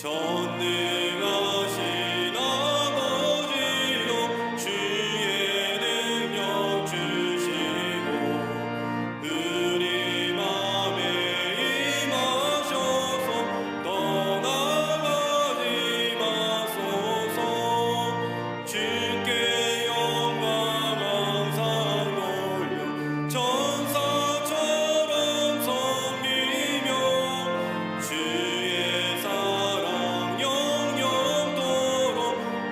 전능하신 아버지여 주의 능력 주시고 우리 맘에 임하셔서 떠나가지 마소서. 주께 영광 항상 돌려 천사처럼 섬기며 주의 사랑 영영토록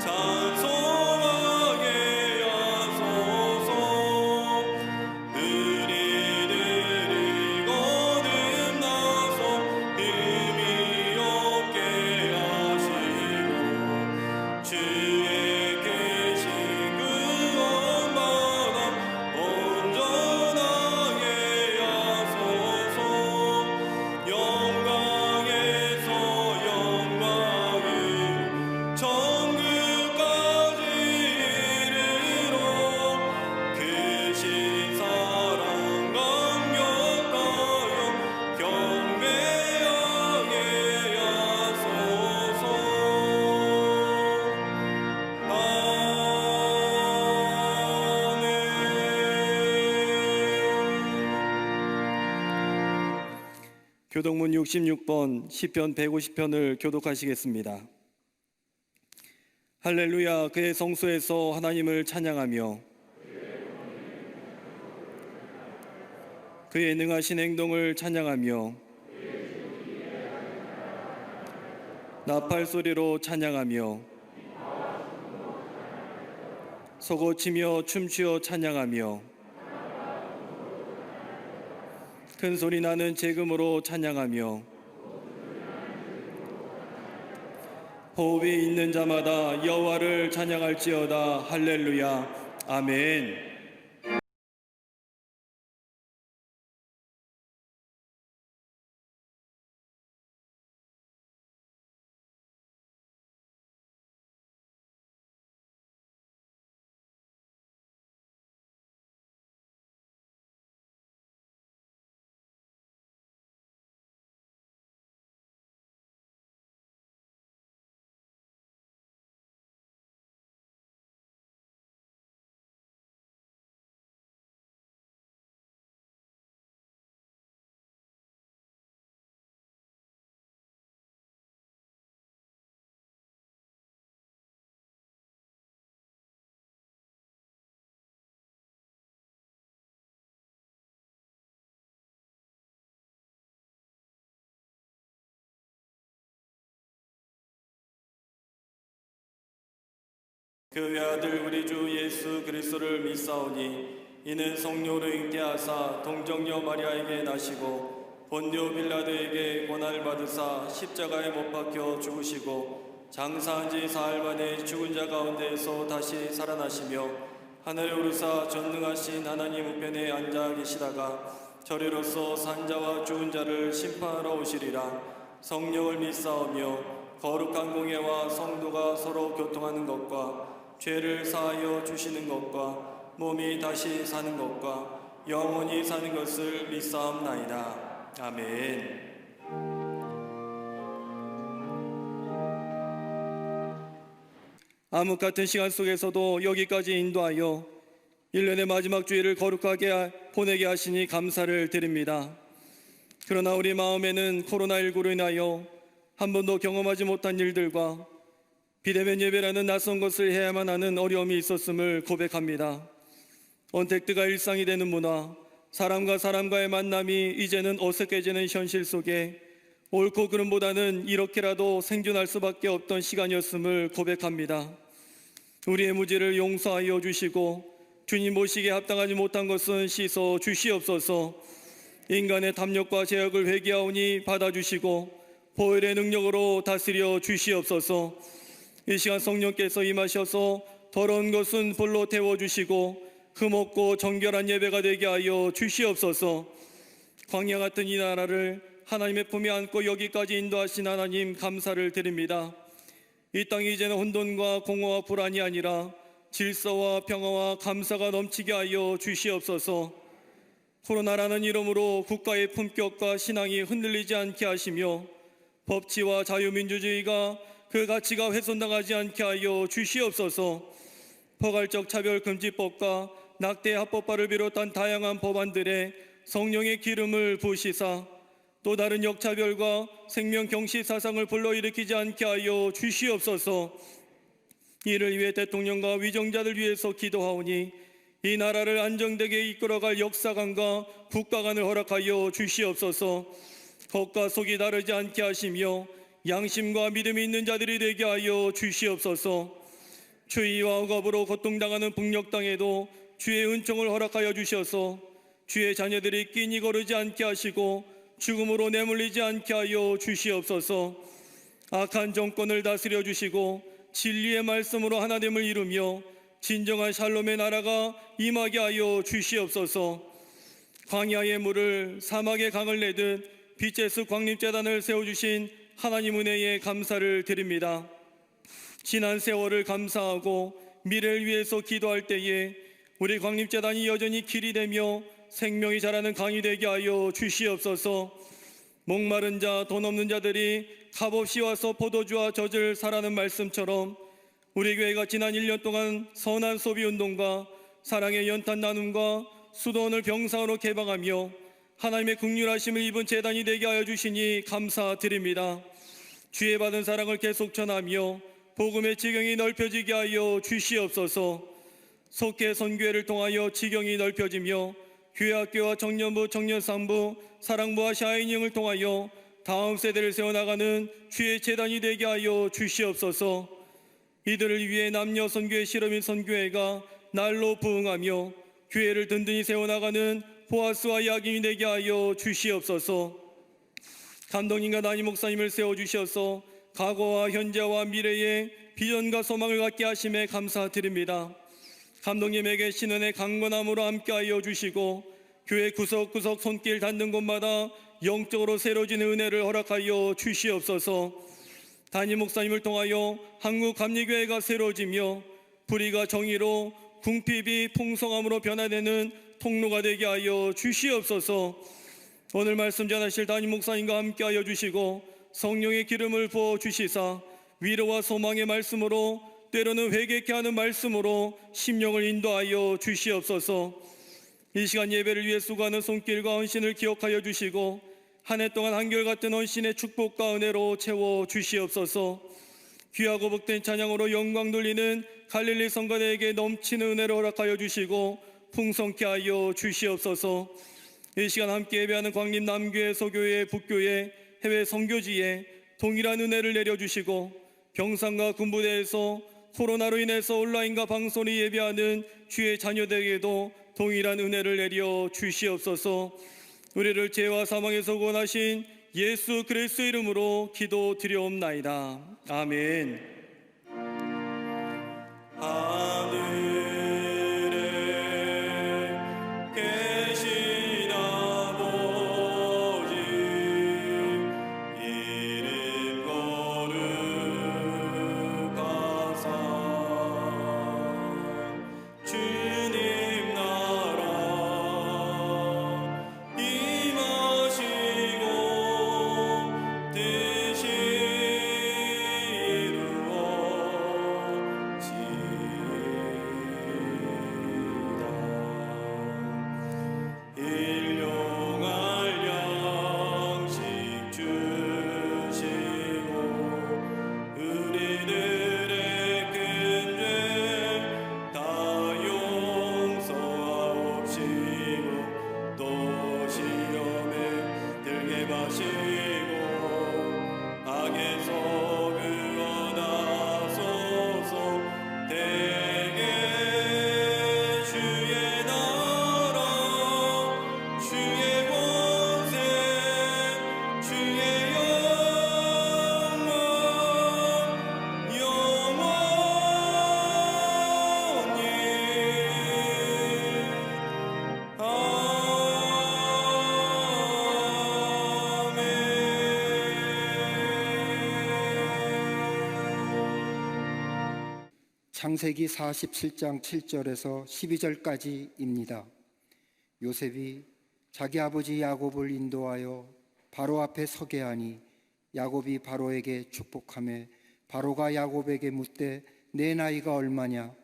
찬송하게 하소서. 우리들이 거듭나서 흠이 없게 하시고 주의 계신 구원받아 온전하게 하소서. 영광에서 영광이 천국까지 이르러 크신 사랑 감격하여 경배하게 하소서. 교독문 66번 시편 150편을 교독하시겠습니다. 할렐루야. 그의 성소에서 하나님을 찬양하며 그의 능하신 행동을 찬양하며 나팔 소리로 찬양하며 소고치며 춤추어 찬양하며 큰 소리 나는 재금으로 찬양하며 호흡이 있는 자마다 여호와를 찬양할지어다. 할렐루야. 아멘. 그 외아들 우리 주 예수 그리스도를 믿사오니 이는 성령으로 잉태하사 동정녀 마리아에게 나시고 본디오 빌라도에게 고난을 받으사 십자가에 못 박혀 죽으시고 장사한 지 사흘 만에 죽은 자 가운데에서 다시 살아나시며 하늘에 오르사 전능하신 하나님 우편에 앉아 계시다가 저리로서 산자와 죽은 자를 심판하러 오시리라. 성령을 믿사오며 거룩한 공예와 성도가 서로 교통하는 것과 죄를 사하여 주시는 것과 몸이 다시 사는 것과 영원히 사는 것을 믿사옵나이다. 아멘. 암흑 같은 시간 속에서도 여기까지 인도하여 1년의 마지막 주일을 거룩하게 보내게 하시니 감사를 드립니다. 그러나 우리 마음에는 코로나19로 인하여 한 번도 경험하지 못한 일들과 비대면 예배라는 낯선 것을 해야만 하는 어려움이 있었음을 고백합니다. 언택트가 일상이 되는 문화, 사람과 사람과의 만남이 이제는 어색해지는 현실 속에 옳고 그름보다는 이렇게라도 생존할 수밖에 없던 시간이었음을 고백합니다. 우리의 무지를 용서하여 주시고 주님 모시기에 합당하지 못한 것은 씻어 주시옵소서. 인간의 탐욕과 제약을 회개하오니 받아주시고 보혈의 능력으로 다스려 주시옵소서. 이 시간 성령께서 임하셔서 더러운 것은 불로 태워주시고 흠없고 정결한 예배가 되게 하여 주시옵소서. 광야 같은 이 나라를 하나님의 품에 안고 여기까지 인도하신 하나님 감사를 드립니다. 이 땅이 이제는 혼돈과 공허와 불안이 아니라 질서와 평화와 감사가 넘치게 하여 주시옵소서. 코로나라는 이름으로 국가의 품격과 신앙이 흔들리지 않게 하시며 법치와 자유민주주의가 그 가치가 훼손당하지 않게 하여 주시옵소서. 포괄적 차별금지법과 낙태 합법화를 비롯한 다양한 법안들에 성령의 기름을 부으시사 또 다른 역차별과 생명 경시 사상을 불러일으키지 않게 하여 주시옵소서. 이를 위해 대통령과 위정자들 위해서 기도하오니 이 나라를 안정되게 이끌어갈 역사관과 국가관을 허락하여 주시옵소서. 겉과 속이 다르지 않게 하시며 양심과 믿음이 있는 자들이 되게 하여 주시옵소서. 추위와 억압으로 고통당하는 북녘 땅에도 주의 은총을 허락하여 주셔서 주의 자녀들이 끼니 거르지 않게 하시고 죽음으로 내몰리지 않게 하여 주시옵소서. 악한 정권을 다스려 주시고 진리의 말씀으로 하나됨을 이루며 진정한 샬롬의 나라가 임하게 하여 주시옵소서. 광야의 물을 사막의 강을 내듯 빛의 숲 광림재단을 세워주신 하나님 은혜에 감사를 드립니다. 지난 세월을 감사하고 미래를 위해서 기도할 때에 우리 광림재단이 여전히 길이 되며 생명이 자라는 강이 되게 하여 주시옵소서. 목마른 자, 돈 없는 자들이 값없이 와서 포도주와 젖을 사라는 말씀처럼 우리 교회가 지난 1년 동안 선한 소비운동과 사랑의 연탄 나눔과 수도원을 병상으로 개방하며 하나님의 긍휼하심을 입은 재단이 되게 하여 주시니 감사드립니다. 주의 받은 사랑을 계속 전하며 복음의 지경이 넓혀지게 하여 주시옵소서. 속회 선교회를 통하여 지경이 넓혀지며 교회학교와 청년부, 청년상부, 사랑부와 샤이닝을 통하여 다음 세대를 세워나가는 주의 재단이 되게 하여 주시옵소서. 이들을 위해 남녀 선교회, 실험인 선교회가 날로 부흥하며 교회를 든든히 세워나가는 보아스와 야긴이 되게 하여 주시옵소서. 감독님과 담임 목사님을 세워주셔서 과거와 현재와 미래의 비전과 소망을 갖게 하심에 감사드립니다. 감독님에게 신은의 강건함으로 함께하여 주시고 교회 구석구석 손길 닿는 곳마다 영적으로 새로지는 은혜를 허락하여 주시옵소서. 담임 목사님을 통하여 한국 감리교회가 새로지며 불의가 정의로 궁핍이 풍성함으로 변화되는 통로가 되게 하여 주시옵소서. 오늘 말씀 전하실 담임 목사님과 함께하여 주시고 성령의 기름을 부어 주시사 위로와 소망의 말씀으로 때로는 회개케 하는 말씀으로 심령을 인도하여 주시옵소서. 이 시간 예배를 위해 수고하는 손길과 헌신을 기억하여 주시고 한 해 동안 한결같은 헌신의 축복과 은혜로 채워 주시옵소서. 귀하고 복된 찬양으로 영광 돌리는 갈릴리 성가대에게 넘치는 은혜를 허락하여 주시고 풍성케 하여 주시옵소서. 이 시간 함께 예배하는 광림 남교회, 소교회, 북교회, 해외 선교지에 동일한 은혜를 내려주시고 병상과 군부대에서 코로나로 인해서 온라인과 방송으로 예배하는 주의 자녀들에게도 동일한 은혜를 내려 주시옵소서. 우리를 죄와 사망에서 구원하신 예수 그리스도 이름으로 기도드리옵나이다. 아멘. 하늘에 계신 아버지 이름 거룩하사 주님 나라 임하시고 뜻이 일용할 양식 주시고 우리들의 큰 죄 다 용서하옵시고 또 시험에 들게 마시고 악에서 구원하소서. 대개 주의 나라 주의 권세 주의 영광 영원히 아멘. 창세기 47장 7절에서 12절까지입니다. 요셉이 자기 아버지 야곱을 인도하여 바로 앞에 서게 하니 야곱이 바로에게 축복하며 바로가 야곱에게 묻되 내 나이가 얼마냐?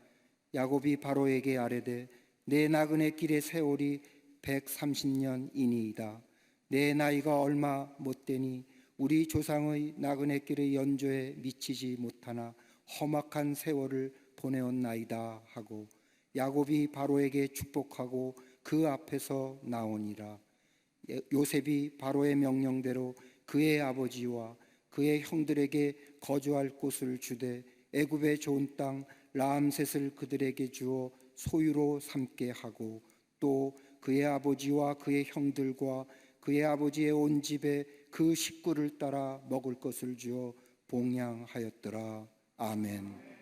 야곱이 바로에게 아뢰되 내 나그네 길의 세월이 130년이니이다. 내 나이가 얼마 못되니 우리 조상의 나그네 길의 연조에 미치지 못하나 험악한 세월을 보내었나이다 하고 야곱이 바로에게 축복하고 그 앞에서 나오니라. 요셉이 바로의 명령대로 그의 아버지와 그의 형들에게 거주할 곳을 주되 애굽의 좋은 땅 라암셋을 그들에게 주어 소유로 삼게 하고 또 그의 아버지와 그의 형들과 그의 아버지의 온 집에 그 식구를 따라 먹을 것을 주어 봉양하였더라. 아멘.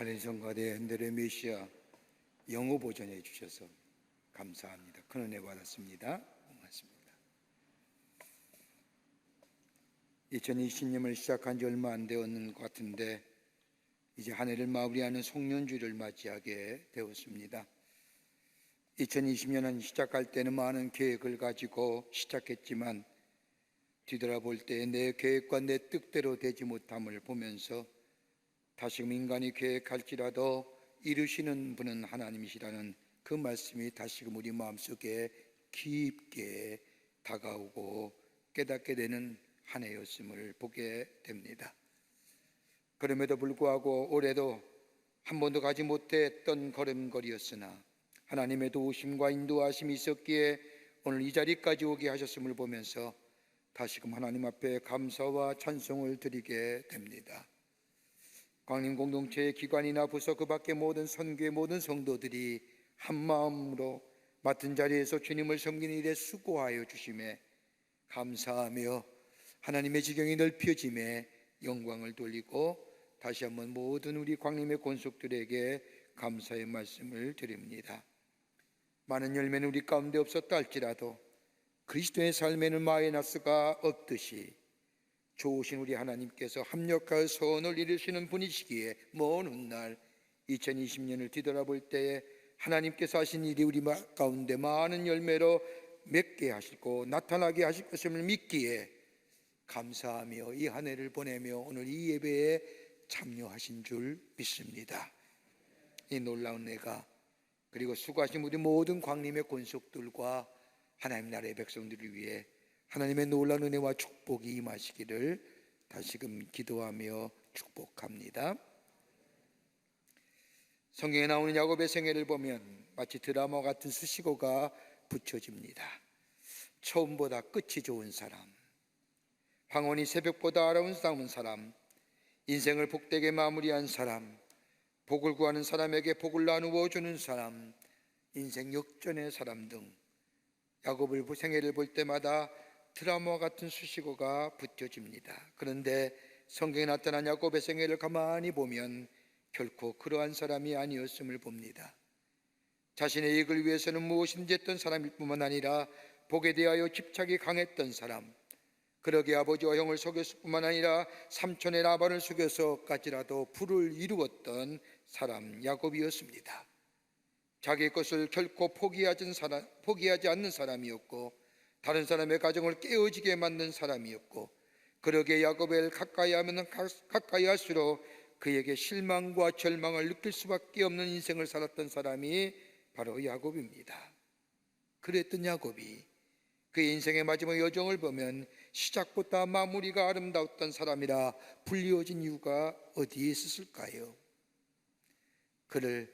한인성가대 현대의 메시아 영어 버전해 주셔서 감사합니다. 큰 은혜 받았습니다. 고맙습니다. 2020년을 시작한 지 얼마 안 되었는 것 같은데 이제 한 해를 마무리하는 송년주를 맞이하게 되었습니다. 2020년은 시작할 때는 많은 계획을 가지고 시작했지만 뒤돌아볼 때 내 계획과 내 뜻대로 되지 못함을 보면서 다시금 인간이 계획할지라도 이루시는 분은 하나님이시라는 그 말씀이 다시금 우리 마음속에 깊게 다가오고 깨닫게 되는 한 해였음을 보게 됩니다. 그럼에도 불구하고 올해도 한 번도 가지 못했던 걸음걸이였으나 하나님의 도우심과 인도하심이 있었기에 오늘 이 자리까지 오게 하셨음을 보면서 다시금 하나님 앞에 감사와 찬송을 드리게 됩니다. 광림 공동체의 기관이나 부서 그 밖의 모든 선교의 모든 성도들이 한 마음으로 맡은 자리에서 주님을 섬기는 일에 수고하여 주심에 감사하며 하나님의 지경이 넓혀짐에 영광을 돌리고 다시 한번 모든 우리 광림의 권속들에게 감사의 말씀을 드립니다. 많은 열매는 우리 가운데 없었다 할지라도 그리스도의 삶에는 마이너스가 없듯이 좋으신 우리 하나님께서 합력하여 선을 이루시는 분이시기에 먼 훗날 2020년을 뒤돌아볼 때에 하나님께서 하신 일이 우리 가운데 많은 열매로 맺게 하시고 나타나게 하실 것임을 믿기에 감사하며 이 한 해를 보내며 오늘 이 예배에 참여하신 줄 믿습니다. 이 놀라운 내가 그리고 수고하신 우리 모든 광림의 권속들과 하나님 나라의 백성들을 위해 하나님의 놀라운 은혜와 축복이 임하시기를 다시금 기도하며 축복합니다. 성경에 나오는 야곱의 생애를 보면 마치 드라마 같은 수식어가 붙여집니다. 처음보다 끝이 좋은 사람, 황혼이 새벽보다 아름다운 사람, 인생을 복되게 마무리한 사람, 복을 구하는 사람에게 복을 나누어 주는 사람, 인생 역전의 사람 등 야곱의 생애를 볼 때마다 드라마 같은 수식어가 붙여집니다. 그런데 성경에 나타난 야곱의 생애를 가만히 보면 결코 그러한 사람이 아니었음을 봅니다. 자신의 이익을 위해서는 무엇인지 했던 사람일 뿐만 아니라 복에 대하여 집착이 강했던 사람, 그러게 아버지와 형을 속였을 뿐만 아니라 삼촌의 라반을 속여서까지라도 부를 이루었던 사람 야곱이었습니다. 자기 것을 결코 포기하지 않는 사람이었고 다른 사람의 가정을 깨어지게 만든 사람이었고 그러게 야곱을 가까이 하면 가까이 할수록 그에게 실망과 절망을 느낄 수밖에 없는 인생을 살았던 사람이 바로 야곱입니다. 그랬던 야곱이 그의 인생의 마지막 여정을 보면 시작보다 마무리가 아름다웠던 사람이라 불리워진 이유가 어디에 있었을까요? 그를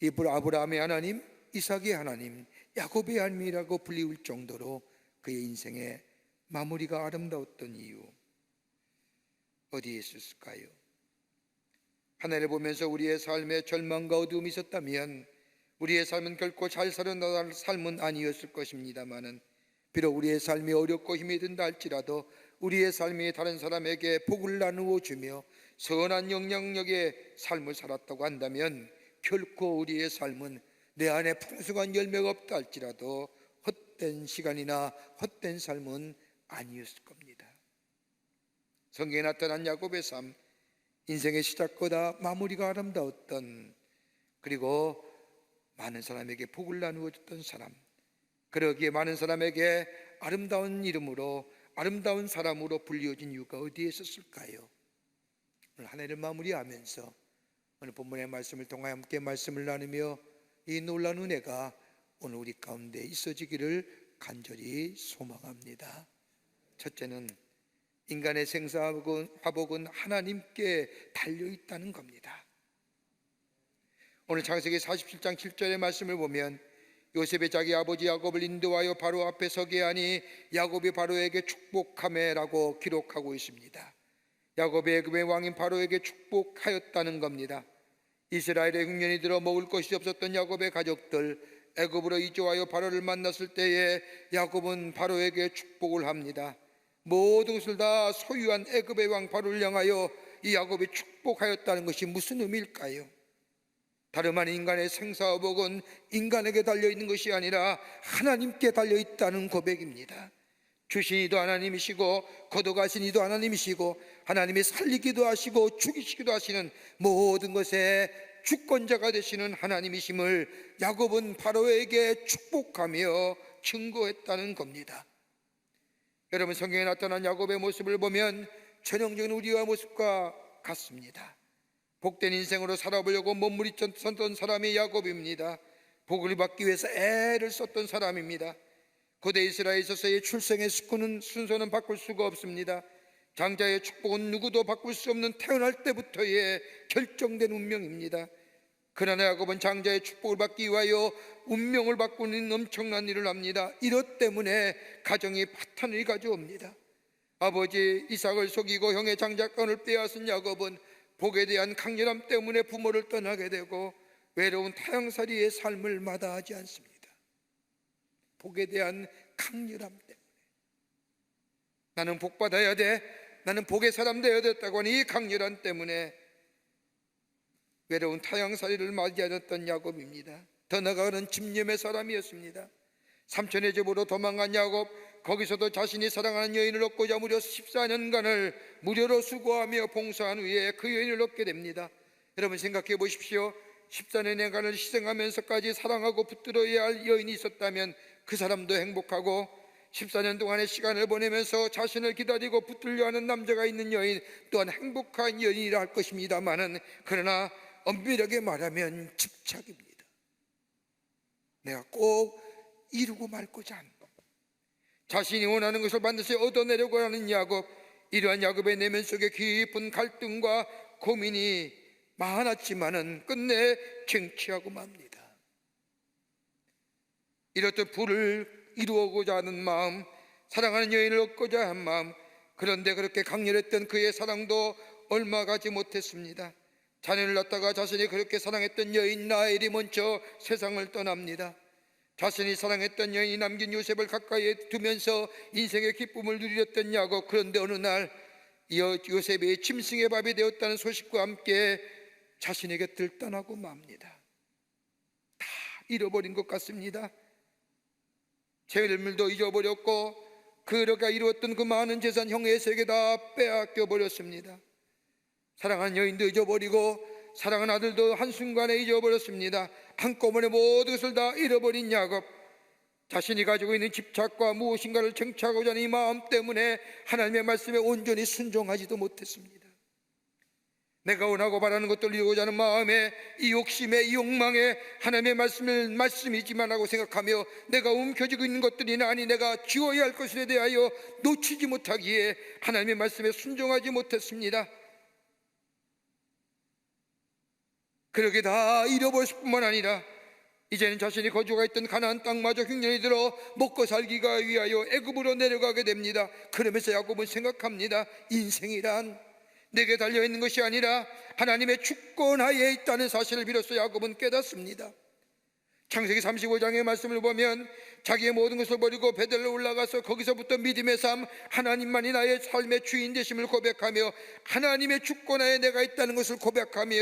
아브라함의 하나님, 이삭의 하나님, 야곱의 하나님이라고 불리울 정도로 그의 인생의 마무리가 아름다웠던 이유 어디에 있었을까요? 하늘을 보면서 우리의 삶에 절망과 어두움이 있었다면 우리의 삶은 결코 잘 사는 삶은 아니었을 것입니다마는 비록 우리의 삶이 어렵고 힘이 든다 할지라도 우리의 삶이 다른 사람에게 복을 나누어 주며 선한 영향력의 삶을 살았다고 한다면 결코 우리의 삶은 내 안에 풍성한 열매가 없다 할지라도 헛된 시간이나 헛된 삶은 아니었을 겁니다. 성경에 나타난 야곱의 삶, 인생의 시작보다 마무리가 아름다웠던, 그리고 많은 사람에게 복을 나누어 줬던 사람, 그러기에 많은 사람에게 아름다운 이름으로 아름다운 사람으로 불리워진 이유가 어디에 있었을까요? 오늘 한 해를 마무리하면서 오늘 본문의 말씀을 통하여 함께 말씀을 나누며 이 놀라운 은혜가 오늘 우리 가운데 있어지기를 간절히 소망합니다. 첫째는 인간의 생사화복은 하나님께 달려있다는 겁니다. 오늘 창세기 47장 7절의 말씀을 보면 요셉이 자기 아버지 야곱을 인도하여 바로 앞에 서게 하니 야곱이 바로에게 축복하매라고 기록하고 있습니다. 야곱이 애굽의 왕인 바로에게 축복하였다는 겁니다. 이스라엘의 흉년이 들어 먹을 것이 없었던 야곱의 가족들 애굽으로 이주하여 바로를 만났을 때에 야곱은 바로에게 축복을 합니다. 모든 것을 다 소유한 애굽의 왕 바로를 향하여 이 야곱이 축복하였다는 것이 무슨 의미일까요? 다름 아닌 인간의 생사복은 인간에게 달려있는 것이 아니라 하나님께 달려있다는 고백입니다. 주신 이도 하나님이시고 거둬가신 이도 하나님이시고 하나님이 살리기도 하시고 죽이시기도 하시는 모든 것에 주권자가 되시는 하나님이심을 야곱은 바로에게 축복하며 증거했다는 겁니다. 여러분, 성경에 나타난 야곱의 모습을 보면 전형적인 우리와 모습과 같습니다. 복된 인생으로 살아보려고 몸부림쳤던 사람이 야곱입니다. 복을 받기 위해서 애를 썼던 사람입니다. 고대 이스라엘에 있어서의 출생의 순서는 바꿀 수가 없습니다. 장자의 축복은 누구도 바꿀 수 없는 태어날 때부터의 결정된 운명입니다. 그러나 야곱은 장자의 축복을 받기 위하여 운명을 바꾸는 엄청난 일을 합니다. 이것 때문에 가정이 파탄을 가져옵니다. 아버지 이삭을 속이고 형의 장자권을 빼앗은 야곱은 복에 대한 강렬함 때문에 부모를 떠나게 되고 외로운 타향살이의 삶을 마다하지 않습니다. 복에 대한 강렬함 때문에 나는 복 받아야 돼, 나는 복의 사람 되어야 됐다고 하는 이 강렬함 때문에 외로운 타향살이를 맞이하였던 야곱입니다. 더 나아가는 집념의 사람이었습니다. 삼촌의 집으로 도망간 야곱, 거기서도 자신이 사랑하는 여인을 얻고자 무려 14년간을 무료로 수고하며 봉사한 후에 그 여인을 얻게 됩니다. 여러분 생각해 보십시오. 14년간을 희생하면서까지 사랑하고 붙들어야 할 여인이 있었다면 그 사람도 행복하고 14년 동안의 시간을 보내면서 자신을 기다리고 붙들려 하는 남자가 있는 여인 또한 행복한 여인이라 할 것입니다만은, 그러나 엄밀하게 말하면 집착입니다. 내가 꼭 이루고 말고자 하는 것, 자신이 원하는 것을 반드시 얻어내려고 하는 야곱, 이러한 야곱의 내면 속에 깊은 갈등과 고민이 많았지만은 끝내 쟁취하고 맙니다. 이렇듯 부를 이루고자 하는 마음, 사랑하는 여인을 얻고자 한 마음, 그런데 그렇게 강렬했던 그의 사랑도 얼마 가지 못했습니다. 자녀를 낳다가 자신이 그렇게 사랑했던 여인 라헬이 먼저 세상을 떠납니다. 자신이 사랑했던 여인이 남긴 요셉을 가까이에 두면서 인생의 기쁨을 누렸던 야곱, 그런데 어느 날 요셉이 짐승의 밥이 되었다는 소식과 함께 자신의 곁을 떠나고 맙니다. 다 잃어버린 것 같습니다. 재물도 잊어버렸고 그가 이루었던 그 많은 재산 형의 세계 다 빼앗겨 버렸습니다. 사랑하는 여인도 잊어버리고 사랑하는 아들도 한순간에 잊어버렸습니다. 한꺼번에 모든 것을 다 잃어버린 야곱, 자신이 가지고 있는 집착과 무엇인가를 쟁취하고자 하는 이 마음 때문에 하나님의 말씀에 온전히 순종하지도 못했습니다. 내가 원하고 바라는 것들을 이루고자 하는 마음에, 이 욕심에, 이 욕망에 하나님의 말씀을 말씀이지만 하고 생각하며 내가 움켜쥐고 있는 것들이나 아니 내가 지워야 할 것에 대하여 놓치지 못하기에 하나님의 말씀에 순종하지 못했습니다. 그렇게 다 잃어버렸을 뿐만 아니라 이제는 자신이 거주가 있던 가나안 땅마저 흉년이 들어 먹고 살기가 위하여 애굽으로 내려가게 됩니다. 그러면서 야곱은 생각합니다. 인생이란 내게 달려있는 것이 아니라 하나님의 주권하에 있다는 사실을 비로소 야곱은 깨닫습니다. 창세기 35장의 말씀을 보면 자기의 모든 것을 버리고 베델로 올라가서 거기서부터 믿음의 삶, 하나님만이 나의 삶의 주인 되심을 고백하며 하나님의 주권하에 내가 있다는 것을 고백하며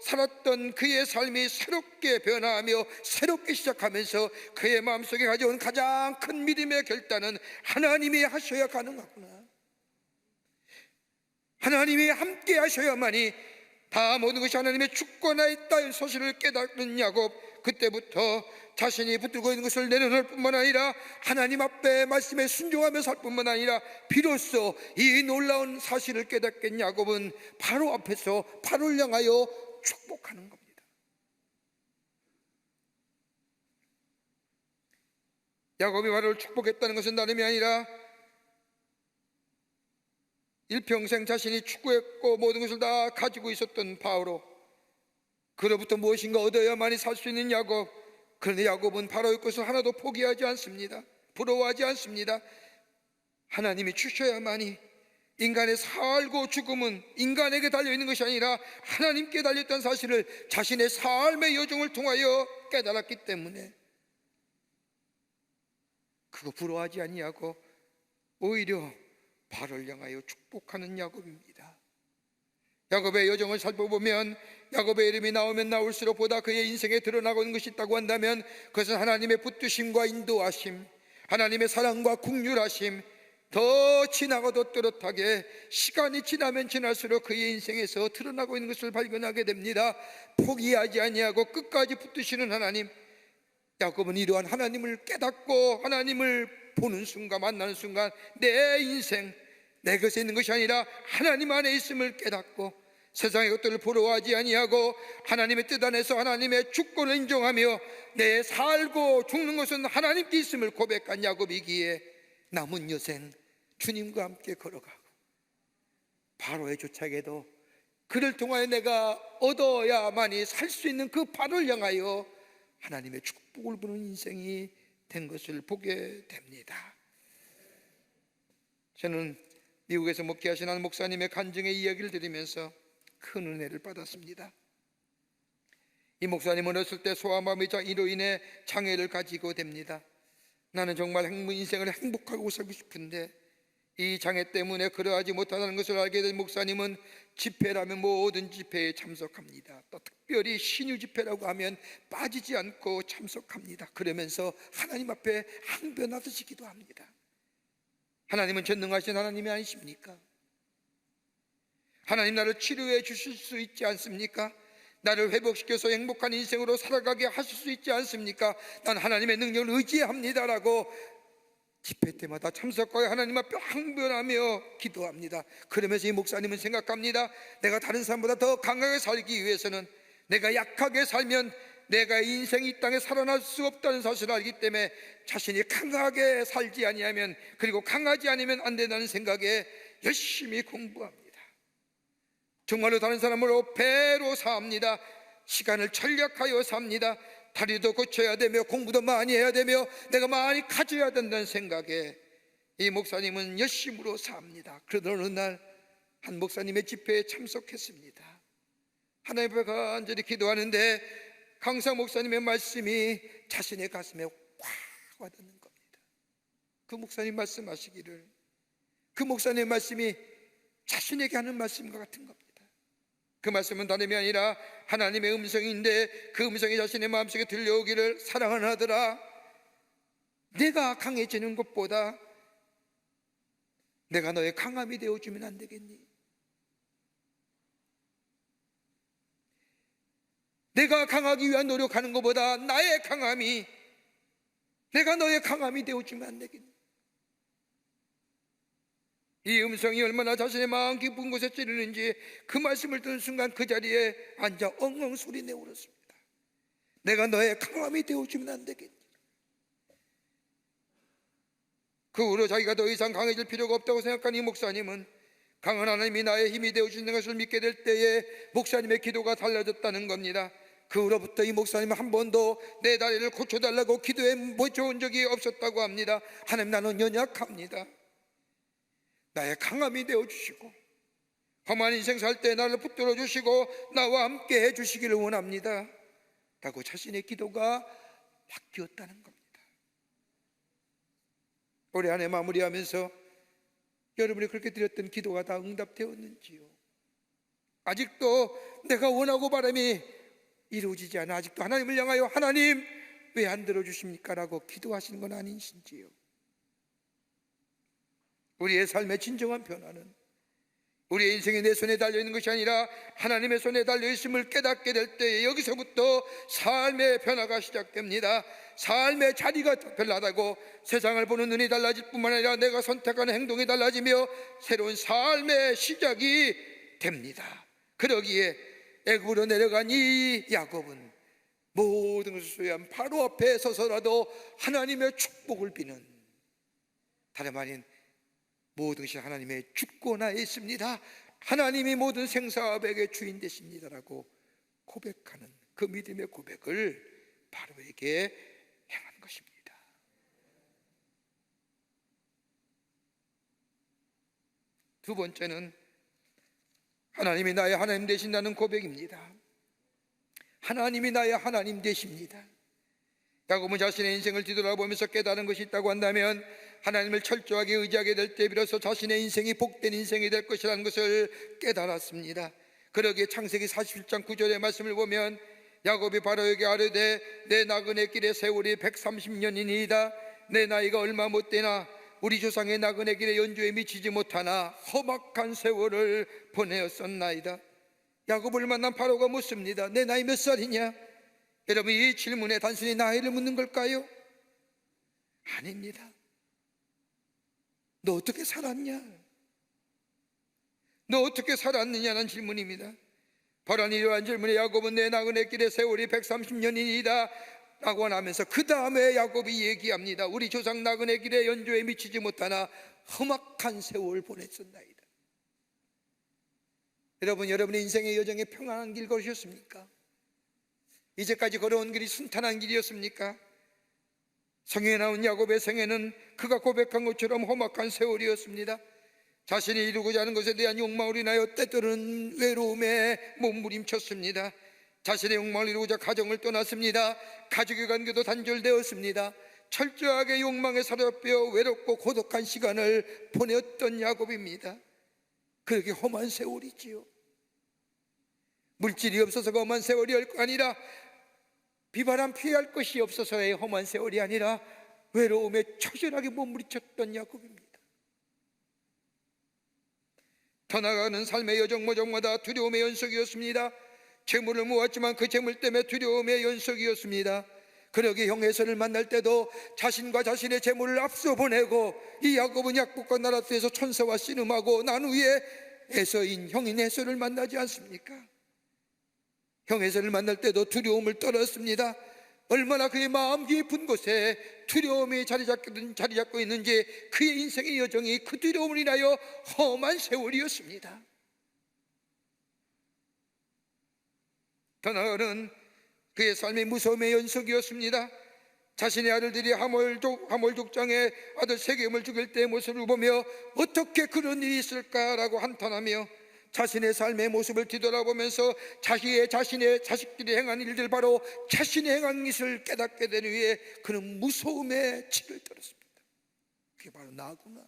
살았던 그의 삶이 새롭게 변화하며 새롭게 시작하면서 그의 마음속에 가져온 가장 큰 믿음의 결단은 하나님이 하셔야 가능하구나, 하나님이 함께 하셔야만이 다 모든 것이 하나님의 주권하에 있다는 사실을 깨닫는 야곱, 그때부터 자신이 붙들고 있는 것을 내려놓을 뿐만 아니라 하나님 앞에 말씀에 순종하며 살 뿐만 아니라 비로소 이 놀라운 사실을 깨닫게 야곱은 바로 앞에서 바로를 향하여 축복하는 겁니다. 야곱이 바로를 축복했다는 것은 다름이 아니라 일평생 자신이 추구했고 모든 것을 다 가지고 있었던 바로, 그로부터 무엇인가 얻어야만이 살 수 있는 야곱. 그런데 야곱은 바로의 것을 하나도 포기하지 않습니다. 부러워하지 않습니다. 하나님이 주셔야만이, 인간의 살고 죽음은 인간에게 달려있는 것이 아니라 하나님께 달려있다는 사실을 자신의 삶의 여정을 통하여 깨달았기 때문에 그거 부러워하지 아니하고 오히려 바로를 향하여 축복하는 야곱입니다. 야곱의 여정을 살펴보면 야곱의 이름이 나오면 나올수록 보다 그의 인생에 드러나고 있는 것이 있다고 한다면 그것은 하나님의 붙드심과 인도하심, 하나님의 사랑과 긍휼하심, 더 진하고도 또렷하게 시간이 지나면 지날수록 그의 인생에서 드러나고 있는 것을 발견하게 됩니다. 포기하지 아니하고 끝까지 붙드시는 하나님, 야곱은 이러한 하나님을 깨닫고 하나님을 보는 순간, 만나는 순간 내 인생, 내 것에 있는 것이 아니라 하나님 안에 있음을 깨닫고 세상의 것들을 부러워하지 아니하고 하나님의 뜻 안에서 하나님의 주권을 인정하며 내 살고 죽는 것은 하나님께 있음을 고백한 야곱이기에 남은 여생 주님과 함께 걸어가고 바로의 조차에도 그를 통하여 내가 얻어야만이 살 수 있는 그 바로를 향하여 하나님의 축복을 부는 인생이 된 것을 보게 됩니다. 저는 미국에서 목회하신 한 목사님의 간증의 이야기를 들으면서 큰 은혜를 받았습니다. 이 목사님은 어렸을 때 소아마비 장애로 인해 장애를 가지고 됩니다. 나는 정말 인생을 행복하고 살고 싶은데 이 장애 때문에 그러하지 못하다는 것을 알게 된 목사님은 집회라면 모든 집회에 참석합니다. 또 특별히 신유 집회라고 하면 빠지지 않고 참석합니다. 그러면서 하나님 앞에 항변하듯이 기도합니다. 하나님은 전능하신 하나님이 아니십니까? 하나님 나를 치료해 주실 수 있지 않습니까? 나를 회복시켜서 행복한 인생으로 살아가게 하실 수 있지 않습니까? 난 하나님의 능력을 의지합니다라고 집회 때마다 참석하여 하나님 앞에 항변하며 기도합니다. 그러면서 이 목사님은 생각합니다. 내가 다른 사람보다 더 강하게 살기 위해서는 내가 약하게 살면 내가 인생이 이 땅에 살아날 수 없다는 사실을 알기 때문에 자신이 강하게 살지 아니하면, 그리고 강하지 않으면 안 된다는 생각에 열심히 공부합니다. 정말로 다른 사람으로 배로 삽니다. 시간을 전략하여 삽니다. 다리도 고쳐야 되며 공부도 많이 해야 되며 내가 많이 가져야 된다는 생각에 이 목사님은 열심으로 삽니다. 그러던 어느 날 한 목사님의 집회에 참석했습니다. 하나님 앞에 간절히 기도하는데 강사 목사님의 말씀이 자신의 가슴에 확 와닿는 겁니다. 그 목사님 말씀하시기를, 그 목사님의 말씀이 자신에게 하는 말씀과 같은 겁니다. 그 말씀은 다름이 아니라 하나님의 음성인데 그 음성이 자신의 마음속에 들려오기를, 사랑하는 아들아, 내가 강해지는 것보다 내가 너의 강함이 되어주면 안 되겠니? 내가 강하기 위한 노력하는 것보다 나의 강함이, 내가 너의 강함이 되어주면 안 되겠니? 이 음성이 얼마나 자신의 마음 깊은 곳에 찌르는지 그 말씀을 듣는 순간 그 자리에 앉아 엉엉 소리내 울었습니다. 내가 너의 강함이 되어주면 안 되겠니? 그 후로 자기가 더 이상 강해질 필요가 없다고 생각한 이 목사님은 강한 하나님이 나의 힘이 되어주는 것을 믿게 될 때에 목사님의 기도가 달라졌다는 겁니다. 그 후로부터 이 목사님은 한 번도 내 다리를 고쳐달라고 기도해 본 적이 없었다고 합니다. 하나님, 나는 연약합니다. 나의 강함이 되어주시고 험한 인생 살 때 나를 붙들어 주시고 나와 함께 해주시기를 원합니다 라고 자신의 기도가 바뀌었다는 겁니다. 올해 한 해 마무리하면서 여러분이 그렇게 드렸던 기도가 다 응답되었는지요? 아직도 내가 원하고 바람이 이루어지지 않아 아직도 하나님을 향하여 하나님 왜 안 들어주십니까? 라고 기도하시는 건 아니신지요? 우리의 삶의 진정한 변화는 우리의 인생이 내 손에 달려있는 것이 아니라 하나님의 손에 달려있음을 깨닫게 될 때에 여기서부터 삶의 변화가 시작됩니다. 삶의 자리가 변하다고 세상을 보는 눈이 달라질 뿐만 아니라 내가 선택하는 행동이 달라지며 새로운 삶의 시작이 됩니다. 그러기에 애굽으로 내려간 이 야곱은 모든 것을 소유한 바로 앞에 서서라도 하나님의 축복을 비는, 다름 아닌 모든 것이 하나님의 주권하에 있습니다, 하나님이 모든 생사백의 주인 되십니다라고 고백하는 그 믿음의 고백을 바로에게 행한 것입니다. 두 번째는 하나님이 나의 하나님 되신다는 고백입니다. 하나님이 나의 하나님 되십니다. 야곱은 자신의 인생을 뒤돌아보면서 깨달은 것이 있다고 한다면 하나님을 철저하게 의지하게 될 때 비로소 자신의 인생이 복된 인생이 될 것이라는 것을 깨달았습니다. 그러기에 창세기 47장 9절의 말씀을 보면 야곱이 바로에게 아뢰되 내 나그네 길의 세월이 130년이니이다. 내 나이가 얼마 못 되나 우리 조상의 나그네 길의 연주에 미치지 못하나 험악한 세월을 보내었었나이다. 야곱을 만난 바로가 묻습니다. 내 나이 몇 살이냐? 여러분, 이 질문에 단순히 나이를 묻는 걸까요? 아닙니다. 너 어떻게 살았냐? 너 어떻게 살았느냐는 질문입니다. 바로 이러한 질문에 야곱은 내 나그네 길의 세월이 130년이다 라고 하면서 그 다음에 야곱이 얘기합니다. 우리 조상 나그네 길의 연조에 미치지 못하나 험악한 세월을 보냈었나이다. 여러분, 여러분의 인생의 여정에 평안한 길 걸으셨습니까? 이제까지 걸어온 길이 순탄한 길이었습니까? 성경에 나온 야곱의 생애는 그가 고백한 것처럼 험악한 세월이었습니다. 자신이 이루고자 하는 것에 대한 욕망으로 인하여 때때로는 외로움에 몸부림쳤습니다. 자신의 욕망을 이루고자 가정을 떠났습니다. 가족의 관계도 단절되었습니다. 철저하게 욕망에 사로잡혀 외롭고 고독한 시간을 보냈던 야곱입니다. 그렇게 험한 세월이지요. 물질이 없어서가 험한 세월이 아니라, 비바람 피할 것이 없어서의 험한 세월이 아니라 외로움에 처절하게 몸부림쳤던 야곱입니다. 더 나아가는 삶의 여정마다 두려움의 연속이었습니다. 재물을 모았지만 그 재물 때문에 두려움의 연속이었습니다. 그러기에 형 에서를 만날 때도 자신과 자신의 재물을 앞서 보내고, 이 야곱은 약복과 나라트에서 천사와 씨름하고 난 후에 에서인 형인 에서를 만나지 않습니까? 형 에서를 만날 때도 두려움을 떨었습니다. 얼마나 그의 마음 깊은 곳에 두려움이 자리 잡고 있는지 그의 인생의 여정이 그 두려움을 인하여 험한 세월이었습니다. 더 나아가는 그의 삶의 무서움의 연속이었습니다. 자신의 아들들이 하몰족장의 아들 세겜을 죽일 때의 모습을 보며 어떻게 그런 일이 있을까라고 한탄하며 자신의 삶의 모습을 뒤돌아보면서 자신의 자식들이 행한 일들, 바로 자신이 행한 것을 깨닫게 된 후에 그는 무서움에 치를 떨었습니다. 그게 바로 나구나.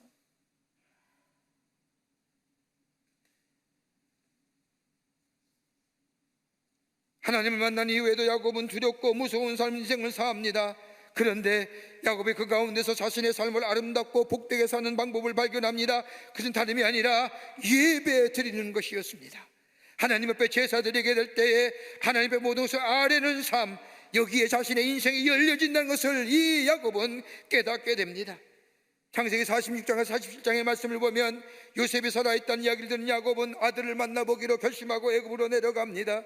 하나님을 만난 이후에도 야곱은 두렵고 무서운 삶 인생을 사합니다. 그런데 야곱이 그 가운데서 자신의 삶을 아름답고 복되게 사는 방법을 발견합니다. 그것은 다름이 아니라 예배 드리는 것이었습니다. 하나님 앞에 제사 드리게 될 때에 하나님 앞에 모든 것을 아뢰는 삶, 여기에 자신의 인생이 열려진다는 것을 이 야곱은 깨닫게 됩니다. 창세기 46장과 47장의 말씀을 보면 요셉이 살아있다는 이야기를 듣는 야곱은 아들을 만나보기로 결심하고 애굽으로 내려갑니다.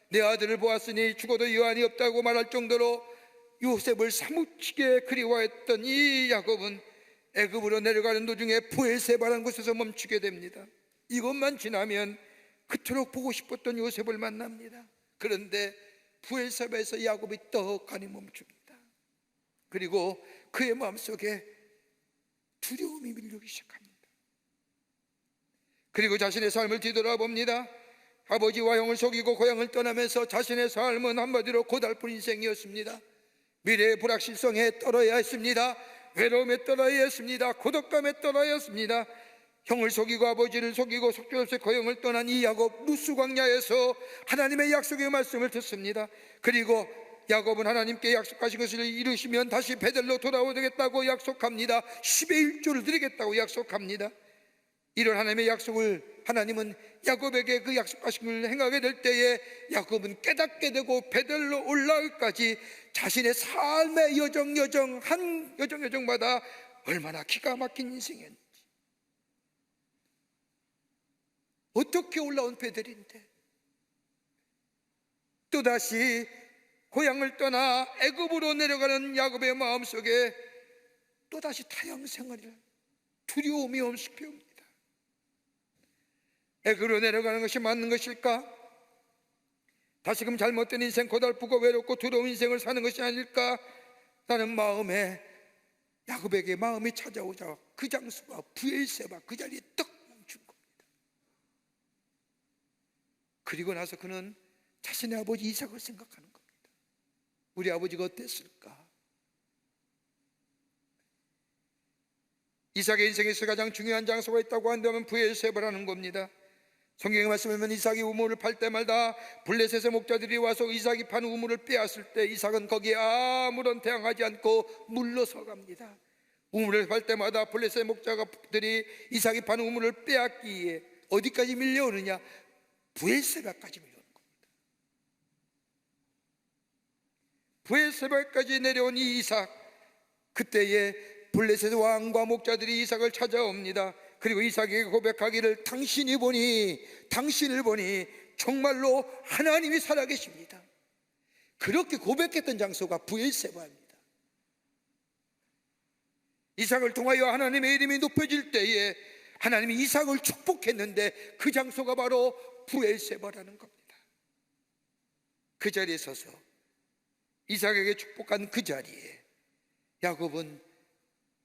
내 아들을 보았으니 죽어도 여한이 없다고 말할 정도로 요셉을 사무치게 그리워했던 이 야곱은 애굽으로 내려가는 도중에 부엘세바라는 곳에서 멈추게 됩니다. 이것만 지나면 그토록 보고 싶었던 요셉을 만납니다. 그런데 부엘세바에서 야곱이 떡하니 멈춥니다. 그리고 그의 마음속에 두려움이 밀려오기 시작합니다. 그리고 자신의 삶을 뒤돌아봅니다. 아버지와 형을 속이고 고향을 떠나면서 자신의 삶은 한마디로 고달픈 인생이었습니다. 미래의 불확실성에 떨어야 했습니다. 외로움에 떨어야 했습니다. 고독감에 떨어야 했습니다. 형을 속이고 아버지를 속이고 속절없이 고향을 떠난 이 야곱, 루스 광야에서 하나님의 약속의 말씀을 듣습니다. 그리고 야곱은 하나님께 약속하신 것을 이루시면 다시 베델로 돌아오겠다고 약속합니다. 10의 1조를 드리겠다고 약속합니다. 이런 하나님의 약속을 하나님은 야곱에게 그 약속하신 걸 행하게 될 때에 야곱은 깨닫게 되고 베델로 올라가기까지 자신의 삶의 여정마다 얼마나 기가 막힌 인생이었는지. 어떻게 올라온 베델인데 또다시 고향을 떠나 애굽으로 내려가는 야곱의 마음속에 또다시 타향 생활을 두려움이 엄습해옵니다. 애굽으로 내려가는 것이 맞는 것일까? 다시금 잘못된 인생, 고달프고 외롭고 두려운 인생을 사는 것이 아닐까? 라는 마음에 야곱에게 마음이 찾아오자 그 장수가 부엘세바 그 자리에 떡 멈춘 겁니다. 그리고 나서 그는 자신의 아버지 이삭을 생각하는 겁니다. 우리 아버지가 어땠을까? 이삭의 인생에서 가장 중요한 장소가 있다고 한다면 부엘세바라는 겁니다. 성경의 말씀을 보면 이삭이 우물을 팔 때마다 블레셋의 목자들이 와서 이삭이 판 우물을 빼앗을 때 이삭은 거기에 아무런 대항하지 않고 물러서 갑니다. 우물을 팔 때마다 블레셋의 목자들이 이삭이 판 우물을 빼앗기에 어디까지 밀려오느냐? 브엘세바까지 밀려오는 겁니다. 브엘세바까지 내려온 이 이삭, 그때에 블레셋 왕과 목자들이 이삭을 찾아옵니다. 그리고 이삭에게 고백하기를 당신을 보니 정말로 하나님이 살아계십니다. 그렇게 고백했던 장소가 브엘세바입니다. 이삭을 통하여 하나님의 이름이 높여질 때에 하나님이 이삭을 축복했는데 그 장소가 바로 브엘세바라는 겁니다. 그 자리에 서서 이삭에게 축복한 그 자리에 야곱은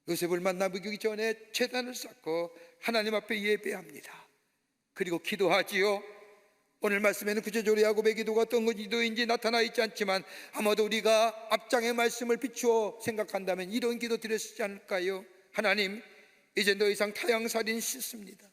요셉을 만나보기 전에 제단을 쌓고 하나님 앞에 예배합니다. 그리고 기도하지요. 오늘 말씀에는 구체적으로 야곱의 기도가 어떤 기도인지 나타나 있지 않지만 아마도 우리가 앞장의 말씀을 비추어 생각한다면 이런 기도 드렸지 않을까요? 하나님, 이제 더 이상 타향살인 싫습니다.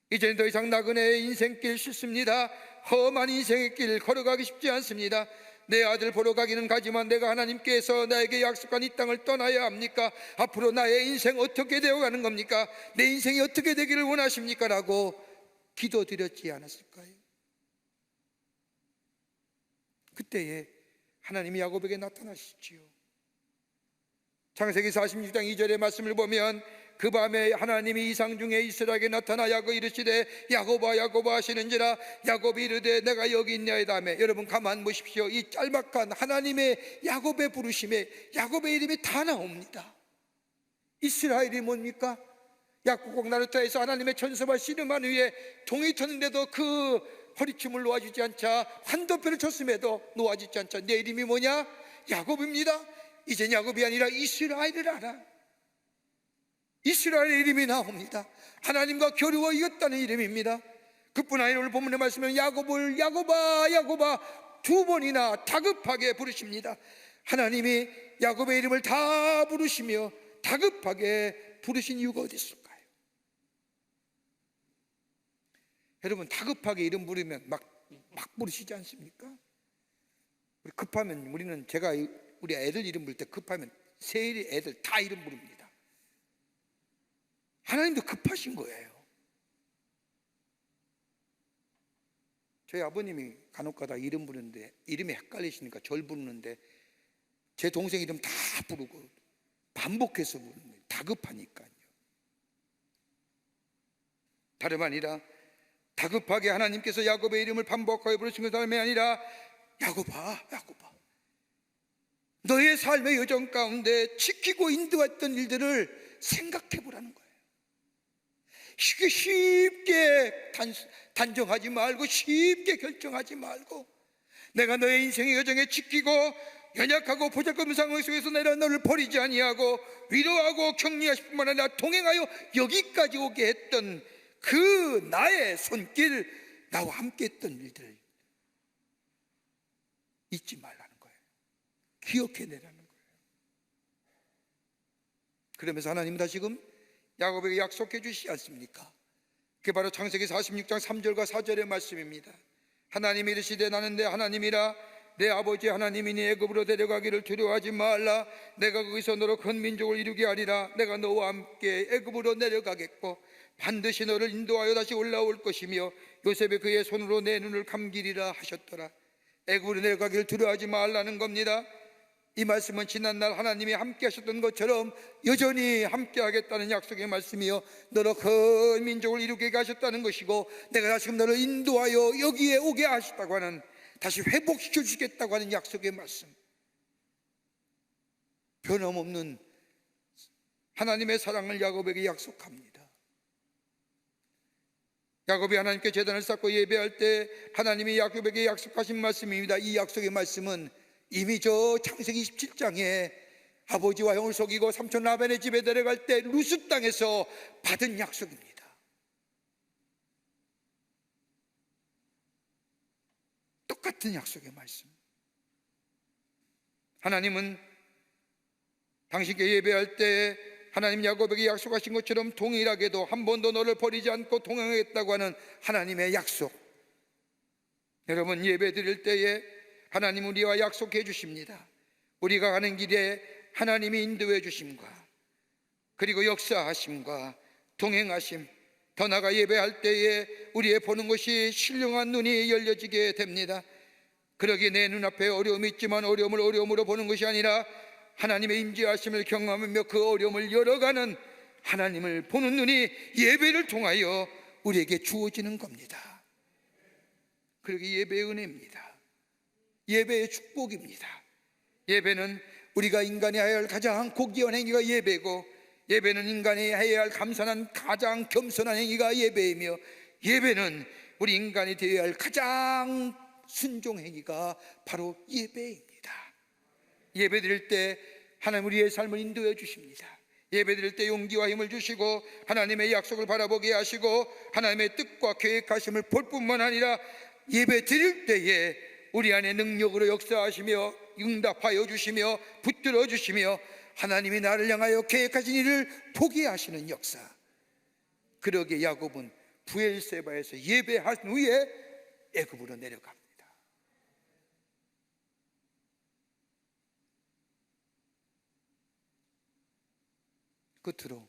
이제 더 이상 나그네의 인생길 싫습니다. 험한 인생의 길 걸어가기 쉽지 않습니다. 내 아들 보러 가기는 가지만 내가 하나님께서 나에게 약속한 이 땅을 떠나야 합니까? 앞으로 나의 인생 어떻게 되어가는 겁니까? 내 인생이 어떻게 되기를 원하십니까? 라고 기도드렸지 않았을까요? 그때에 하나님이 야곱에게 나타나시지요. 창세기 46장 2절의 말씀을 보면 그 밤에 하나님이 이상 중에 이스라엘에게 나타나 야곱 이르시되 야곱아 야곱아 하시는지라 야곱이 이르되 내가 여기 있냐이다 하며, 여러분 가만 보십시오. 이 짤막한 하나님의 야곱의 부르심에 야곱의 이름이 다 나옵니다. 이스라엘이 뭡니까? 야곱 나루터에서 하나님의 천사와 씨름한 후에 종이 쳤는데도 그 허리춤을 놓아주지 않자, 환도표를 쳤음에도 놓아주지 않자 내 이름이 뭐냐? 야곱입니다. 이젠 야곱이 아니라 이스라엘을 알아. 이스라엘의 이름이 나옵니다. 하나님과 겨루어 이겼다는 이름입니다. 그뿐 아니라 오늘 본문의 말씀은 야곱을 야곱아 야곱아 두 번이나 다급하게 부르십니다. 하나님이 야곱의 이름을 다 부르시며 다급하게 부르신 이유가 어디 있을까요? 여러분, 다급하게 이름 부르면 막 부르시지 않습니까? 급하면 제가 우리 애들 이름 부를 때 급하면 세일이 애들 다 이름 부릅니다. 하나님도 급하신 거예요. 저희 아버님이 간혹가다 이름 부르는데 이름이 헷갈리시니까 절 부르는데 제 동생 이름 다 부르고 반복해서 부르는, 다급하니까요. 다름 아니라 다급하게 하나님께서 야곱의 이름을 반복하여 부르신 것이 아니라 야곱아 야곱아, 너의 삶의 여정 가운데 지키고 인도했던 일들을 생각해 보라는 거예요. 쉽게 단정하지 말고 쉽게 결정하지 말고 내가 너의 인생의 여정에 지키고 연약하고 보잘것없는 상황 속에서 내가 너를 버리지 아니하고 위로하고 격려하실 뿐만 아니라 동행하여 여기까지 오게 했던 그 나의 손길, 나와 함께 했던 일들 잊지 말라는 거예요. 기억해내라는 거예요. 그러면서 하나님은 다시금 야곱에게 약속해 주시지 않습니까? 그게 바로 창세기 46장 3절과 4절의 말씀입니다. 하나님이 이르시되 나는 내 하나님이라 내 아버지 하나님이니 애굽으로 데려가기를 두려워하지 말라. 내가 거기서 너로 큰 민족을 이루게 하리라. 내가 너와 함께 애굽으로 내려가겠고 반드시 너를 인도하여 다시 올라올 것이며 요셉이 그의 손으로 내 눈을 감기리라 하셨더라. 애굽으로 내려가기를 두려워하지 말라는 겁니다. 이 말씀은 지난날 하나님이 함께 하셨던 것처럼 여전히 함께 하겠다는 약속의 말씀이요, 너로 큰 민족을 이루게 하셨다는 것이고 내가 다시금 너를 인도하여 여기에 오게 하셨다고 하는, 다시 회복시켜 주시겠다고 하는 약속의 말씀. 변함없는 하나님의 사랑을 야곱에게 약속합니다. 야곱이 하나님께 제단을 쌓고 예배할 때 하나님이 야곱에게 약속하신 말씀입니다. 이 약속의 말씀은 이미 저 창세기 27장에 아버지와 형을 속이고 삼촌 라벤의 집에 데려갈 때 루스 땅에서 받은 약속입니다. 똑같은 약속의 말씀. 하나님은 당신께 예배할 때 하나님 야곱에게 약속하신 것처럼 동일하게도 한 번도 너를 버리지 않고 동행하겠다고 하는 하나님의 약속. 여러분, 예배 드릴 때에 하나님 우리와 약속해 주십니다. 우리가 가는 길에 하나님이 인도해 주심과 그리고 역사하심과 동행하심, 더 나아가 예배할 때에 우리의 보는 것이 신령한 눈이 열려지게 됩니다. 그러기에 내 눈앞에 어려움이 있지만 어려움을 어려움으로 보는 것이 아니라 하나님의 임재하심을 경험하며 그 어려움을 열어가는 하나님을 보는 눈이 예배를 통하여 우리에게 주어지는 겁니다. 그러기에 예배의 은혜입니다. 예배의 축복입니다. 예배는 우리가 인간이 해야 할 가장 고귀한 행위가 예배고, 예배는 인간이 해야 할 감사한 가장 겸손한 행위가 예배이며, 예배는 우리 인간이 되어야 할 가장 순종 행위가 바로 예배입니다. 예배 드릴 때 하나님 우리의 삶을 인도해 주십니다. 예배 드릴 때 용기와 힘을 주시고 하나님의 약속을 바라보게 하시고 하나님의 뜻과 계획하심을 볼 뿐만 아니라 예배 드릴 때에 우리 안에 능력으로 역사하시며 응답하여 주시며 붙들어 주시며 하나님이 나를 향하여 계획하신 일을 보게 하시는 역사. 그러기에 야곱은 부엘세바에서 예배한 후에 애굽으로 내려갑니다. 끝으로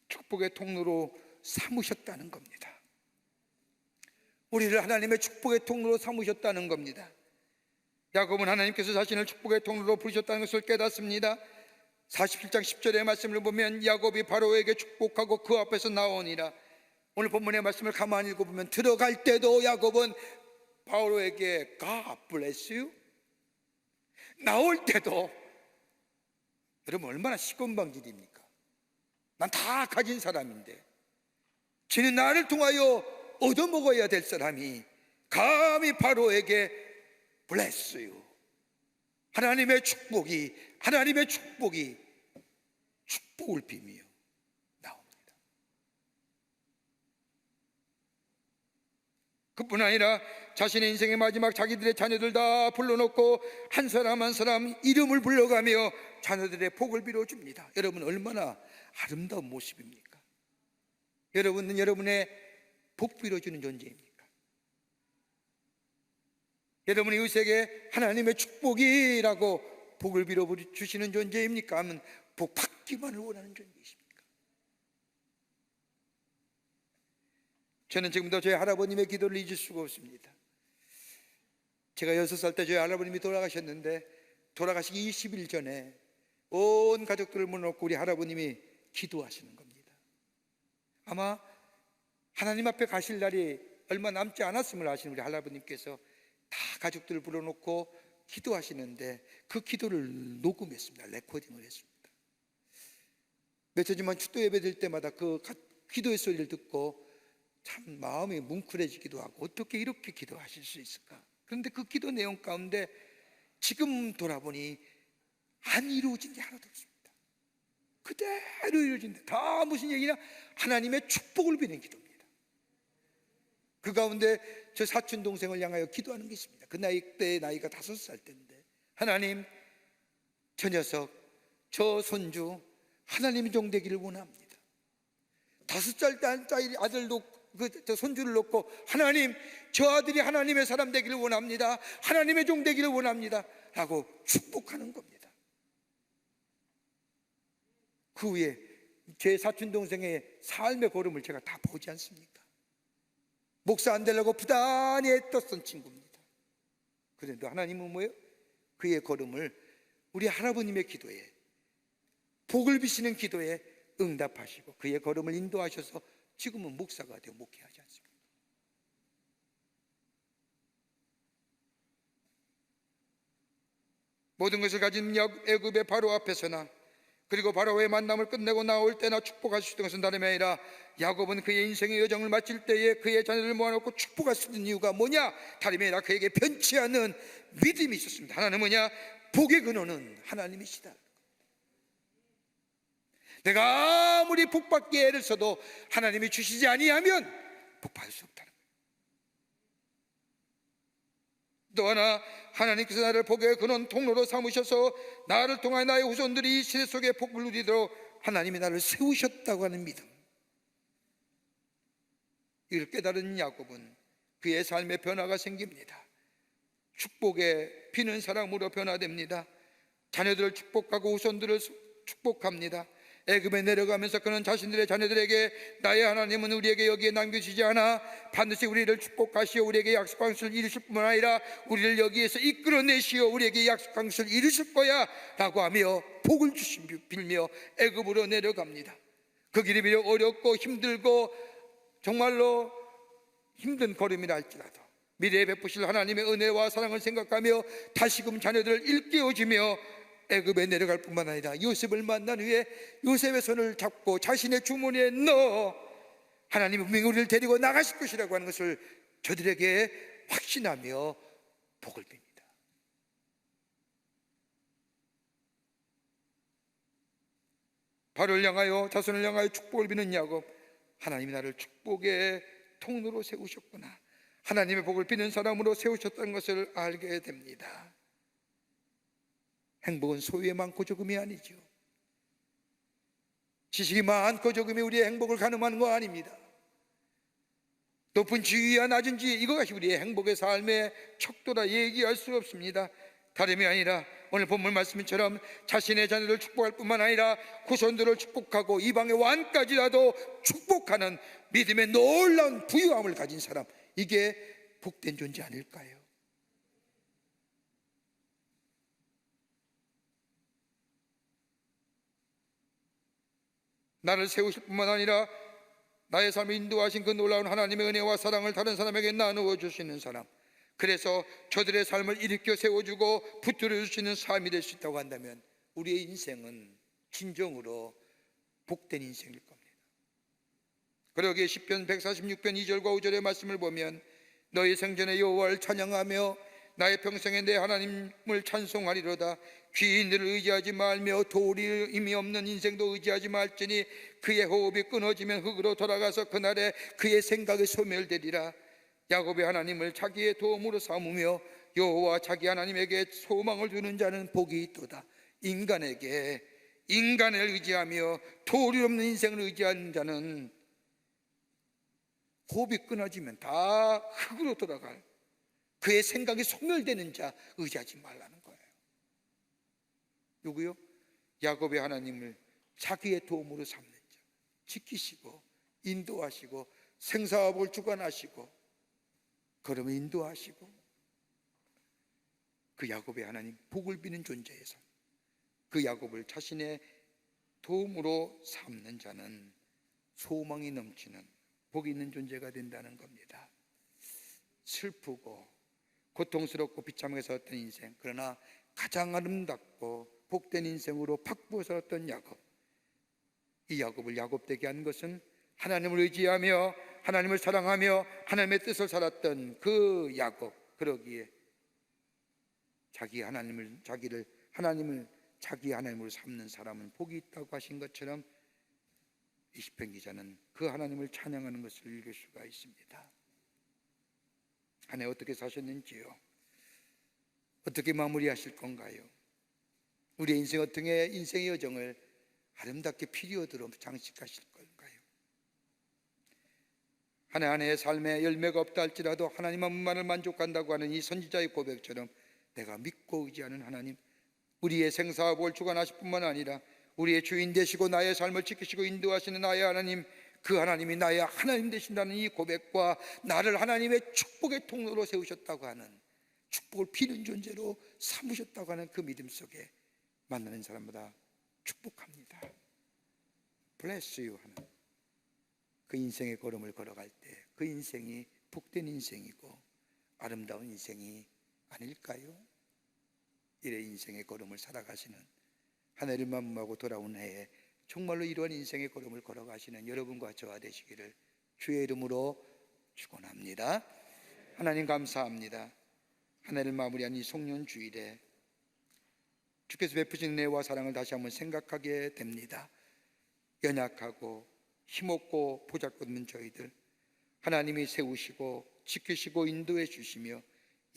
축복의 통로로 삼으셨다는 겁니다. 우리를 하나님의 축복의 통로로 삼으셨다는 겁니다. 야곱은 하나님께서 자신을 축복의 통로로 부르셨다는 것을 깨닫습니다. 47장 10절의 말씀을 보면 야곱이 바로에게 축복하고 그 앞에서 나오니라. 오늘 본문의 말씀을 가만히 읽어보면 들어갈 때도 야곱은 바로에게 God bless you, 나올 때도, 여러분 얼마나 시건방질입니까? 난 다 가진 사람인데 쟤는 나를 통하여 얻어먹어야 될 사람이 감히 바로에게 bless you, 하나님의 축복이 축복을 비미며 나옵니다. 그뿐 아니라 자신의 인생의 마지막 자기들의 자녀들 다 불러놓고 한 사람 한 사람 이름을 불러가며 자녀들의 복을 빌어줍니다. 여러분 얼마나 아름다운 모습입니까? 여러분은 여러분의 복 빌어주는 존재입니까? 여러분 이웃에게 하나님의 축복이라고 복을 빌어주시는 존재입니까? 아니면 복 받기만을 원하는 존재이십니까? 저는 지금도 저희 할아버님의 기도를 잊을 수가 없습니다. 제가 6살 때 저희 할아버님이 돌아가셨는데 돌아가시기 20일 전에 온 가족들을 모아놓고 우리 할아버님이 기도하시는 겁니다. 아마 하나님 앞에 가실 날이 얼마 남지 않았음을 아시는 우리 할아버님께서 다 가족들을 불러놓고 기도하시는데 그 기도를 녹음했습니다. 레코딩을 했습니다. 며칠 전만 축도 예배 드릴 때마다 그 기도의 소리를 듣고 참 마음이 뭉클해지기도 하고 어떻게 이렇게 기도하실 수 있을까? 그런데 그 기도 내용 가운데 지금 돌아보니 안 이루어진 게 하나도 없습니다. 그대로 이루어진다. 다 무슨 얘기냐? 하나님의 축복을 비는 기도입니다. 그 가운데 저 사촌 동생을 향하여 기도하는 게 있습니다. 그 나이 때 나이가 5살 때인데 하나님, 저 녀석, 저 손주 하나님의 종 되기를 원합니다. 5살짜리 아들도 저 손주를 놓고 하나님, 저 아들이 하나님의 사람 되기를 원합니다. 하나님의 종 되기를 원합니다 라고 축복하는 겁니다. 그 후에 제 사촌 동생의 삶의 걸음을 제가 다 보지 않습니까? 목사 안 되려고 부단히 애썼던 친구입니다. 그런데 하나님은 뭐예요? 그의 걸음을 우리 할아버님의 기도에, 복을 비시는 기도에 응답하시고 그의 걸음을 인도하셔서 지금은 목사가 되어 목회하지 않습니다. 모든 것을 가진 애굽의 바로 앞에서나 그리고 바로의 만남을 끝내고 나올 때나 축복할 수 있던 것은 다름이 아니라 야곱은 그의 인생의 여정을 마칠 때에 그의 자녀를 모아놓고 축복할 수 있는 이유가 뭐냐? 다름이 아니라 그에게 변치 않는 믿음이 있었습니다. 하나는 뭐냐? 복의 근원은 하나님이시다. 내가 아무리 복받기에 애를 써도 하나님이 주시지 아니하면 복받을 수 없다는 거예요. 또 하나, 하나님께서 나를 복의 근원 통로로 삼으셔서 나를 통하여 나의 후손들이 시대 속에 복을 누리도록 하나님이 나를 세우셨다고 하는 믿음, 이걸 깨달은 야곱은 그의 삶에 변화가 생깁니다. 축복에 비는 사람으로 변화됩니다. 자녀들을 축복하고 후손들을 축복합니다. 애굽에 내려가면서 그는 자신들의 자녀들에게 나의 하나님은 우리에게 여기에 남겨주지 않아 반드시 우리를 축복하시어 우리에게 약속한 것을 이루실 뿐만 아니라 우리를 여기에서 이끌어내시어 우리에게 약속한 것을 이루실 거야 라고 하며 복을 빌며 애굽으로 내려갑니다. 그 길이 비록 어렵고 힘들고 정말로 힘든 걸음이라 할지라도 미래에 베푸실 하나님의 은혜와 사랑을 생각하며 다시금 자녀들을 일깨워주며 애굽에 내려갈 뿐만 아니라 요셉을 만난 후에 요셉의 손을 잡고 자신의 주머니에 넣어 하나님이 분명히 우리를 데리고 나가실 것이라고 하는 것을 저들에게 확신하며 복을 빕니다. 바로를 향하여 자손을 향하여 축복을 비는 야곱, 하나님이 나를 축복의 통로로 세우셨구나, 하나님의 복을 비는 사람으로 세우셨다는 것을 알게 됩니다. 행복은 소유에 많고 적음이 아니죠. 지식이 많고 적음이 우리의 행복을 가늠하는 거 아닙니다. 높은 지위와 낮은 지위, 이것이 우리의 행복의 삶의 척도라 얘기할 수 없습니다. 다름이 아니라 오늘 본문 말씀처럼 자신의 자녀를 축복할 뿐만 아니라 후손들을 축복하고 이방의 왕까지라도 축복하는 믿음의 놀라운 부유함을 가진 사람, 이게 복된 존재 아닐까요? 나를 세우실 뿐만 아니라 나의 삶을 인도하신 그 놀라운 하나님의 은혜와 사랑을 다른 사람에게 나누어 주시는 사람, 그래서 저들의 삶을 일으켜 세워주고 붙들어 주시는 삶이 될 수 있다고 한다면 우리의 인생은 진정으로 복된 인생일 겁니다. 그러기에 시편 146편 2절과 5절의 말씀을 보면 너희 생전에 여호와를 찬양하며 나의 평생에 내 하나님을 찬송하리로다. 귀인들을 의지하지 말며 도리임이 없는 인생도 의지하지 말지니 그의 호흡이 끊어지면 흙으로 돌아가서 그날에 그의 생각이 소멸되리라. 야곱의 하나님을 자기의 도움으로 삼으며 여호와 자기 하나님에게 소망을 두는 자는 복이 있도다. 인간에게 인간을 의지하며 도리 없는 인생을 의지하는 자는 호흡이 끊어지면 다 흙으로 돌아갈, 그의 생각이 소멸되는 자 의지하지 말라는 거예요. 누구요? 야곱의 하나님을 자기의 도움으로 삼는 자, 지키시고 인도하시고 생사업을 주관하시고 걸음을 인도하시고 그 야곱의 하나님, 복을 비는 존재에서 그 야곱을 자신의 도움으로 삼는 자는 소망이 넘치는 복이 있는 존재가 된다는 겁니다. 슬프고 고통스럽고 비참하게 살았던 인생, 그러나 가장 아름답고 복된 인생으로 바꾸어 살았던 야곱, 이 야곱을 야곱되게 한 것은 하나님을 의지하며 하나님을 사랑하며 하나님의 뜻을 살았던 그 야곱, 그러기에 하나님을 자기 하나님으로 삼는 사람은 복이 있다고 하신 것처럼 이 시편 기자는 그 하나님을 찬양하는 것을 읽을 수가 있습니다. 한 해 어떻게 사셨는지요? 어떻게 마무리하실 건가요? 우리의 인생 어떻게 인생의 여정을 아름답게 피리어드로 장식하실 건가요? 한 해 한 해의 삶에 열매가 없다 할지라도 하나님 한 분만을 만족한다고 하는 이 선지자의 고백처럼 내가 믿고 의지하는 하나님, 우리의 생사업을 주관하실 뿐만 아니라 우리의 주인 되시고 나의 삶을 지키시고 인도하시는 나의 하나님, 그 하나님이 나의 하나님 되신다는 이 고백과 나를 하나님의 축복의 통로로 세우셨다고 하는, 축복을 피는 존재로 삼으셨다고 하는 그 믿음 속에 만나는 사람마다 축복합니다. Bless you 하는 그 인생의 걸음을 걸어갈 때 그 인생이 복된 인생이고 아름다운 인생이 아닐까요? 이래 인생의 걸음을 살아가시는, 한 해를 만무하고 돌아온 해에 정말로 이러한 인생의 걸음을 걸어가시는 여러분과 저와 되시기를 주의 이름으로 축원합니다. 하나님 감사합니다. 한 해를 마무리한 이 송년 주일에 주께서 베푸신 은혜와 사랑을 다시 한번 생각하게 됩니다. 연약하고 힘없고 보잘것없는 저희들, 하나님이 세우시고 지키시고 인도해 주시며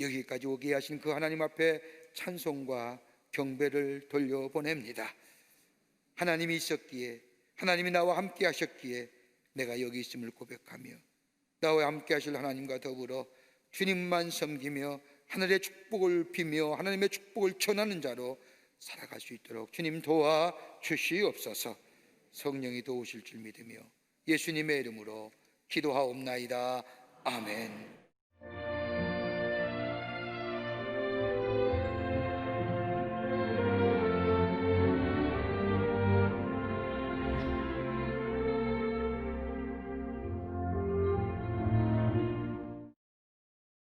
여기까지 오게 하신 그 하나님 앞에 찬송과 경배를 돌려보냅니다. 하나님이 있었기에, 하나님이 나와 함께 하셨기에 내가 여기 있음을 고백하며 나와 함께 하실 하나님과 더불어 주님만 섬기며 하늘의 축복을 비며 하나님의 축복을 전하는 자로 살아갈 수 있도록 주님 도와 주시옵소서. 성령이 도우실 줄 믿으며 예수님의 이름으로 기도하옵나이다. 아멘.